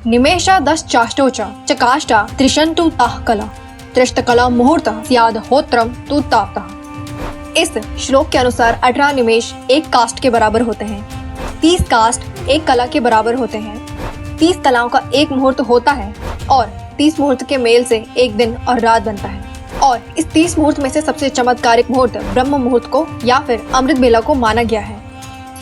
निमेषा 10 चाष्टोचा चकाष्टा त्रिशंतु ताः कला त्रिष्टकला मुहूर्तः स्याद होत्रम तु ताप्तः। इस श्लोक के अनुसार 18 निमेष एक कास्ट के बराबर होते हैं, 30 कास्ट एक कला के बराबर होते हैं, 30 कलाओं का एक मुहूर्त होता है और 30 मुहूर्त के मेल से एक दिन और रात बनता है। और इस 30 मुहूर्त में से सबसे चमत्कारिक मुहूर्त ब्रह्म मुहूर्त को या फिर अमृत बेला को माना गया है।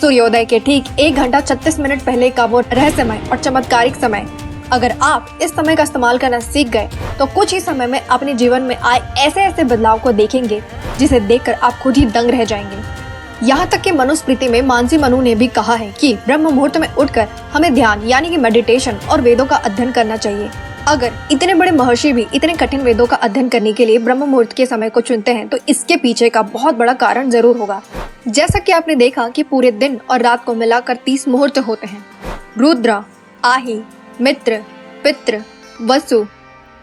सूर्योदय के ठीक 1 घंटा 36 मिनट पहले का वो रहस्यमय और चमत्कारिक समय, अगर आप इस समय का इस्तेमाल करना सीख गए तो कुछ ही समय में अपने जीवन में आए ऐसे ऐसे बदलाव को देखेंगे जिसे देखकर आप खुद ही दंग रह जाएंगे। यहाँ तक कि मनुस्मृति में मानसी मनु ने भी कहा है कि ब्रह्म मुहूर्त में उठकर हमें ध्यान यानी कि मेडिटेशन और वेदों का अध्ययन करना चाहिए। अगर इतने बड़े महर्षि भी इतने कठिन वेदों का अध्ययन करने के लिए ब्रह्म मुहूर्त के समय को चुनते हैं तो इसके पीछे का बहुत बड़ा कारण जरूर होगा। जैसा कि आपने देखा कि पूरे दिन और रात को मिलाकर 30 मुहूर्त होते हैं। रुद्र, आही, मित्र, पितृ, वसु,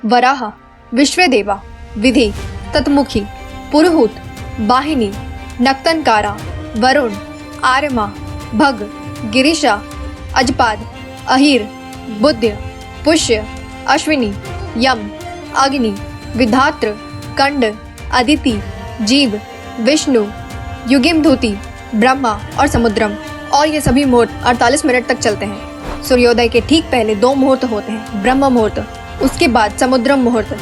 वराह, विश्वदेवा, विधि, तत्मुखी, पुरुहूत, वाहिनी, नक्तनकारा, वरुण, आर्यमा, भग, गिरिशा, अजपाद, अहिर, बुद्ध, पुष्य, अश्विनी, यम, अग्नि, विधात्र, कंड, अदिति, जीव, विष्णु, युगिमधुति, ब्रह्मा और समुद्रम। और ये सभी मुहूर्त 48 मिनट तक चलते हैं। सूर्योदय के ठीक पहले 2 मुहूर्त होते हैं, ब्रह्म मुहूर्त, उसके बाद समुद्रम मुहूर्त।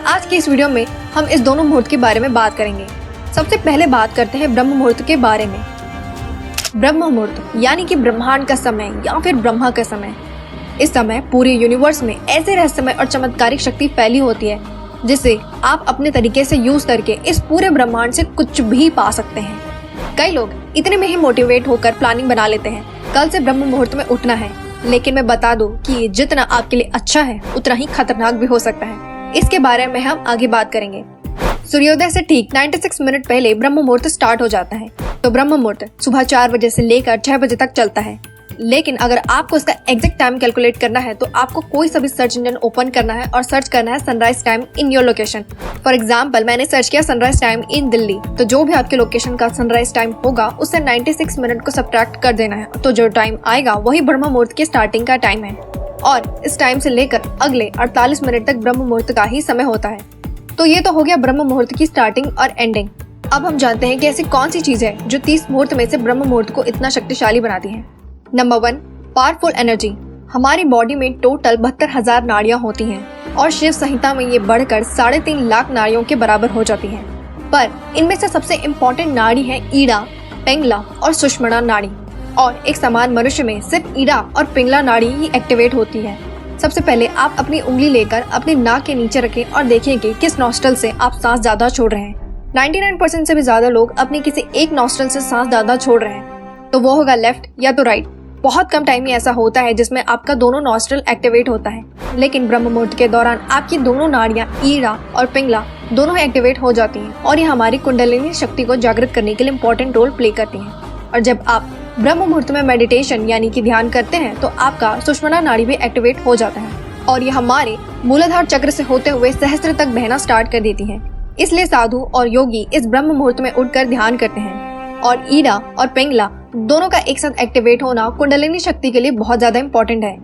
आज की इस वीडियो में हम इस दोनों मुहूर्त के बारे में बात करेंगे। सबसे पहले बात करते हैं ब्रह्म मुहूर्त के बारे में। ब्रह्म मुहूर्त यानी कि ब्रह्मांड का समय या फिर ब्रह्मा का समय। इस समय पूरे यूनिवर्स में ऐसे रहस्यमय और चमत्कारिक शक्ति फैली होती है जिसे आप अपने तरीके से यूज करके इस पूरे ब्रह्मांड से कुछ भी पा सकते हैं। कई लोग इतने में ही मोटिवेट होकर प्लानिंग बना लेते हैं, कल से ब्रह्म मुहूर्त में उठना है। लेकिन मैं बता दूं कि ये जितना आपके लिए अच्छा है उतना ही खतरनाक भी हो सकता है। इसके बारे में हम आगे बात करेंगे। सूर्योदय से ठीक 96 मिनट पहले ब्रह्म मुहूर्त स्टार्ट हो जाता है। तो ब्रह्म मुहूर्त सुबह 4 बजे से लेकर 6 बजे तक चलता है। लेकिन अगर आपको इसका एग्जैक्ट टाइम कैलकुलेट करना है तो आपको कोई सा भी सर्च इंजन ओपन करना है और सर्च करना है sunrise time in your location. For example मैंने सर्च किया सनराइज टाइम इन दिल्ली, तो जो भी आपके लोकेशन का सनराइज टाइम होगा उससे 96 मिनट को सब्ट्रैक्ट कर देना है। तो जो टाइम आएगा वही ब्रह्म मुहूर्त की स्टार्टिंग का टाइम है और इस टाइम से लेकर अगले 48 मिनट तक ब्रह्म मुहूर्त का ही समय होता है। तो ये तो हो गया ब्रह्म मुहूर्त की स्टार्टिंग और एंडिंग। अब हम जानते हैं कि ऐसी कौन सी चीज है जो 30 मुहूर्त में से ब्रह्म मुहूर्त को इतना शक्तिशाली बनाती है। Number 1, powerful energy. हमारी बॉडी में टोटल 72,000 नाड़ियां होती हैं और शिव संहिता में ये बढ़कर 3.5 लाख नाड़ियों के बराबर हो जाती हैं। पर इनमें से सबसे इम्पोर्टेंट नाड़ी है ईड़ा, पिंगला और सुषुम्ना नाड़ी। और एक समान मनुष्य में सिर्फ ईड़ा और पिंगला नाड़ी ही एक्टिवेट होती है। सबसे पहले आप अपनी उंगली लेकर अपने नाक के नीचे रखें और देखें कि किस नॉस्ट्रल से आप सांस ज्यादा छोड़ रहे हैं। 99% से भी ज्यादा लोग अपनी किसी एक नॉस्ट्रल से सांस ज्यादा छोड़ रहे हैं, तो वो होगा लेफ्ट या तो राइट। बहुत कम टाइम ही ऐसा होता है जिसमें आपका दोनों नॉस्ट्रल एक्टिवेट होता है, लेकिन ब्रह्म मुहूर्त के दौरान आपकी दोनों नाड़ियां ईड़ा और पिंगला दोनों एक्टिवेट हो जाती हैं और ये हमारी कुंडलिनी शक्ति को जागृत करने के लिए इम्पोर्टेंट रोल प्ले करती हैं। और जब आप ब्रह्म मुहूर्त में मेडिटेशन यानी कि ध्यान करते हैं तो आपका सुषुम्ना नाड़ी भी एक्टिवेट हो जाता है और ये हमारे मूलाधार चक्र से होते हुए सहस्त्र तक बहना स्टार्ट कर देती है। इसलिए साधु और योगी इस ब्रह्म मुहूर्त में उठकर ध्यान करते हैं। और ईड़ा और पिंगला दोनों का एक साथ एक्टिवेट होना कुंडलिनी शक्ति के लिए बहुत ज्यादा इम्पोर्टेंट है।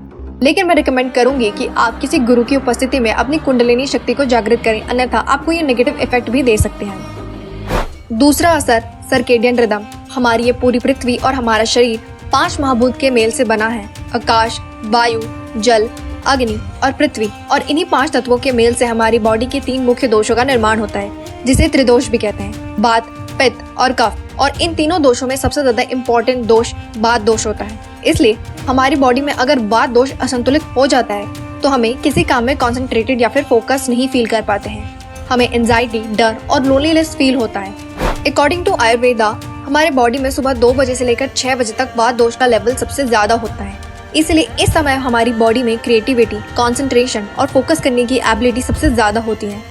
लेकिन मैं रिकमेंड करूंगी कि आप किसी गुरु की उपस्थिति में अपनी कुंडलिनी शक्ति को जागृत करें, अन्यथा आपको ये नेगेटिव इफेक्ट भी दे सकते हैं। दूसरा असर, सर्केडियन रिदम। हमारी ये पूरी पृथ्वी और हमारा शरीर 5 महाभूत के मेल से बना है, आकाश, वायु, जल, अग्नि और पृथ्वी। और इन्हीं 5 तत्वों के मेल से हमारी बॉडी के 3 मुख्य दोषों का निर्माण होता है, जिसे त्रिदोष भी कहते हैं, वात, पित्त और कफ। और इन तीनों दोषों में सबसे ज्यादा इम्पोर्टेंट दोष वात दोष होता है। इसलिए हमारी बॉडी में अगर वात दोष असंतुलित हो जाता है तो हमें किसी काम में कॉन्सेंट्रेटेड या फिर फोकस नहीं फील कर पाते हैं। हमें एंजाइटी, डर और लोनलीनेस फील होता है। अकॉर्डिंग टू आयुर्वेदा हमारे बॉडी में सुबह 2 बजे से लेकर 6 बजे तक वात दोष का लेवल सबसे ज्यादा होता है। इसलिए इस समय हमारी बॉडी में क्रिएटिविटी, कॉन्सेंट्रेशन और फोकस करने की एबिलिटी सबसे ज्यादा होती है।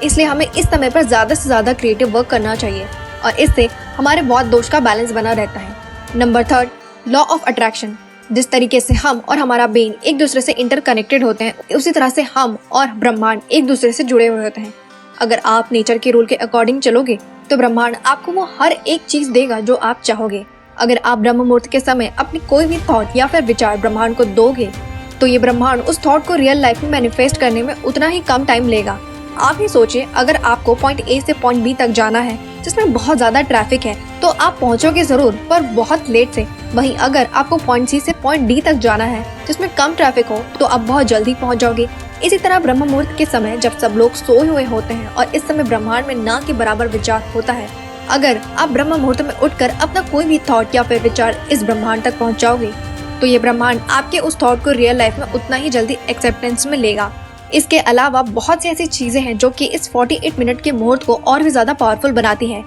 इसलिए हमें इस समय पर ज्यादा से ज्यादा क्रिएटिव वर्क करना चाहिए और इससे हमारे वात दोष का बैलेंस बना रहता है। Number 3, law of attraction. जिस तरीके से हम और हमारा ब्रेन एक दूसरे से इंटरकनेक्टेड होते हैं, उसी तरह से हम और ब्रह्मांड एक दूसरे से जुड़े हुए होते हैं। अगर आप नेचर के रूल के अकॉर्डिंग चलोगे तो ब्रह्मांड आपको वो हर एक चीज देगा जो आप चाहोगे। अगर आप ब्रह्म मुहूर्त के समय अपनी कोई भी थॉट या फिर विचार ब्रह्मांड को दोगे तो ये ब्रह्मांड उस थॉट को रियल लाइफ में मैनिफेस्ट करने में उतना ही कम टाइम लेगा। आप ही सोचिए, अगर आपको पॉइंट ए से पॉइंट बी तक जाना है जिसमें बहुत ज्यादा ट्रैफिक है तो आप पहुंचोगे जरूर, पर बहुत लेट से। वहीं अगर आपको पॉइंट सी से पॉइंट डी तक जाना है जिसमें कम ट्रैफिक हो तो आप बहुत जल्दी पहुंच जाओगे। इसी तरह ब्रह्म मुहूर्त के समय जब सब लोग सोए हुए होते हैं और इस समय ब्रह्मांड में ना के बराबर विचार होता है, अगर आप ब्रह्म मुहूर्त में उठकर अपना कोई भी थॉट या फिर विचार इस ब्रह्मांड तक पहुंचाओगे तो ये ब्रह्मांड आपके उस थॉट को रियल लाइफ में उतना ही जल्दी एक्सेप्टेंस में लेगा। इसके अलावा बहुत सी ऐसी चीजें हैं जो कि इस 48 मिनट के मुहूर्त को और भी ज्यादा पावरफुल बनाती हैं,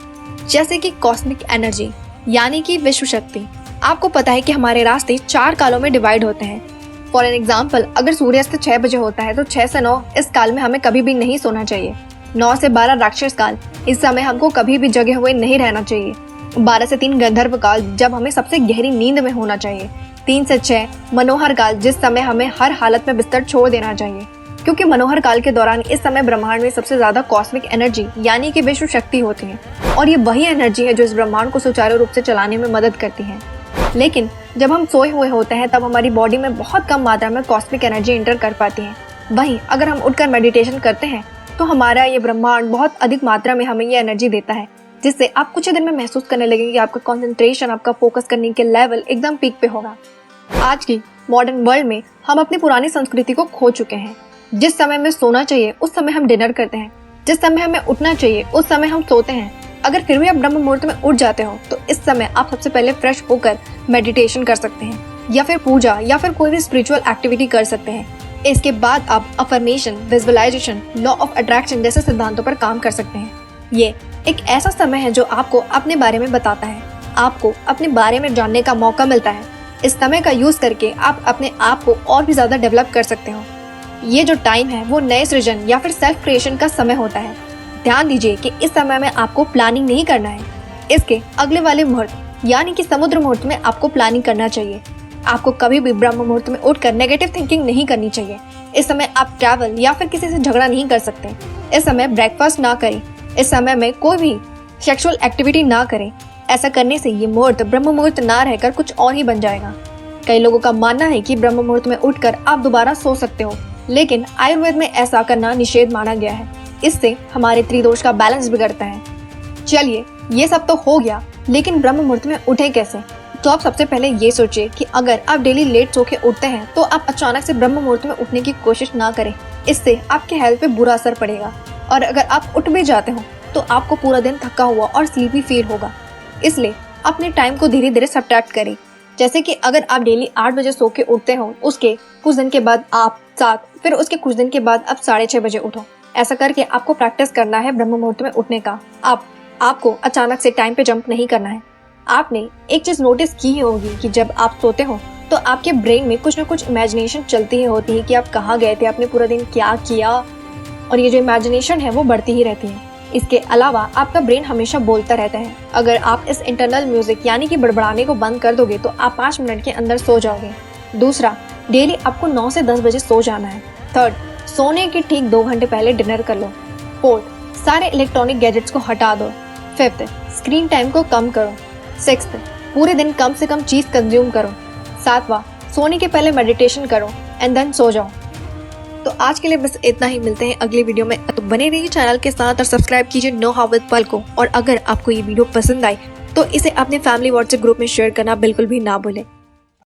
जैसे कि कॉस्मिक एनर्जी यानी कि विश्व शक्ति। आपको पता है कि हमारे रास्ते 4 कालों में डिवाइड होते हैं। फॉर एन एग्जाम्पल, अगर सूर्यास्त 6 बजे होता है तो 6 से 9 इस काल में हमें कभी भी नहीं सोना चाहिए। 9 से 12 राक्षस काल, इस समय हमको कभी भी जगे हुए नहीं रहना चाहिए। 12 से 3 गंधर्व काल, जब हमें सबसे गहरी नींद में होना चाहिए। 3 से 6 मनोहर काल, जिस समय हमें हर हालत में बिस्तर छोड़ देना चाहिए, क्योंकि मनोहर काल के दौरान इस समय ब्रह्मांड में सबसे ज्यादा कॉस्मिक एनर्जी यानी कि विश्व शक्ति होती है और ये वही एनर्जी है जो इस ब्रह्मांड को सुचारू रूप से चलाने में मदद करती है। लेकिन जब हम सोए हुए होते हैं तब हमारी बॉडी में बहुत कम मात्रा में कॉस्मिक एनर्जी इंटर कर पाती है। वहीं अगर हम उठकर मेडिटेशन करते हैं तो हमारा ये ब्रह्मांड बहुत अधिक मात्रा में हमें ये एनर्जी देता है, जिससे आप कुछ दिन में महसूस करने लगेंगे कि आपका कंसंट्रेशन, आपका फोकस करने के लेवल एकदम पीक पे होगा। आज की मॉडर्न वर्ल्ड में हम अपनी पुरानी संस्कृति को खो चुके हैं। जिस समय में सोना चाहिए उस समय हम डिनर करते हैं, जिस समय हमें उठना चाहिए उस समय हम सोते हैं। अगर फिर भी आप ब्रह्म मुहूर्त में उठ जाते हो तो इस समय आप सबसे पहले फ्रेश होकर मेडिटेशन कर सकते हैं या फिर पूजा या फिर कोई भी स्पिरिचुअल एक्टिविटी कर सकते हैं। इसके बाद आप affirmation, visualization, law of attraction जैसे सिद्धांतों पर काम कर सकते हैं। ये एक ऐसा समय है जो आपको अपने बारे में बताता है, आपको अपने बारे में जानने का मौका मिलता है। इस समय का यूज करके आप अपने आप को और भी ज्यादा डेवलप कर सकते हो। ये जो टाइम है वो नए सृजन या फिर सेल्फ क्रिएशन का समय होता है। ध्यान दीजिए कि इस समय में आपको प्लानिंग नहीं करना है। इसके अगले वाले मुहूर्त यानी कि समुद्र मुहूर्त में आपको प्लानिंग करना चाहिए। आपको कभी भी ब्रह्म मुहूर्त में उठकर नेगेटिव थिंकिंग नहीं करनी चाहिए। इस समय आप ट्रैवल या फिर किसी से झगड़ा नहीं कर सकते। इस समय ब्रेकफास्ट ना करें। इस समय में कोई भी सेक्सुअल एक्टिविटी ना करें। ऐसा करने से ये मुहूर्त ब्रह्म मुहूर्त ना रहकर कुछ और ही बन जाएगा। कई लोगों का मानना है कि ब्रह्म मुहूर्त में उठकर आप दोबारा सो सकते हो, लेकिन आयुर्वेद में ऐसा करना निषेध माना गया है। इससे हमारे त्रिदोष का बैलेंस बिगड़ता है। चलिए, ये सब तो हो गया, लेकिन ब्रह्म मुहूर्त में उठे कैसे? तो आप सबसे पहले ये सोचिए कि अगर आप डेली लेट सो के उठते हैं तो आप अचानक से ब्रह्म मुहूर्त में उठने की कोशिश ना करें। इससे आपके हेल्थ पे बुरा असर पड़ेगा और अगर आप उठ भी जाते हो तो आपको पूरा दिन थका हुआ और स्लीपी फील होगा। इसलिए अपने टाइम को धीरे धीरे सब्ट्रैक्ट करें। जैसे कि अगर आप डेली 8 बजे सो के उठते हो, उसके कुछ दिन के बाद आप 7, फिर उसके कुछ दिन के बाद आप 6:30 बजे उठो। ऐसा करके आपको प्रैक्टिस करना है ब्रह्म मुहूर्त में उठने का। आपको अचानक से टाइम पे जंप नहीं करना है। आपने एक चीज नोटिस की होगी कि जब आप सोते हो तो आपके ब्रेन में कुछ न कुछ इमेजिनेशन चलती ही होती है कि आप कहाँ गए थे, आपने पूरा दिन क्या किया, और ये जो इमेजिनेशन है वो बढ़ती ही रहती है। इसके अलावा आपका ब्रेन हमेशा बोलता रहता है। अगर आप इस इंटरनल म्यूजिक यानी कि बड़बड़ाने को बंद कर दोगे तो आप 5 मिनट के अंदर सो जाओगे। दूसरा, डेली आपको 9 से 10 बजे सो जाना है। थर्ड, सोने के ठीक 2 घंटे पहले डिनर कर लो। फोर्थ, सारे इलेक्ट्रॉनिक गैजेट्स को हटा दो। फिफ्थ, स्क्रीन टाइम को कम करो। सिक्स्थ, पूरे दिन कम से कम चीज कंज्यूम करो। सातवां, सोने के पहले मेडिटेशन करो एंड देन सो जाओ। तो आज के लिए बस इतना ही। मिलते हैं अगली वीडियो में। तो बने रहिए चैनल के साथ और सब्सक्राइब कीजिए नो हाउ विद पल को। और अगर आपको ये वीडियो पसंद आई तो इसे अपने फैमिली व्हाट्सएप ग्रुप में शेयर करना बिल्कुल भी ना भूलें।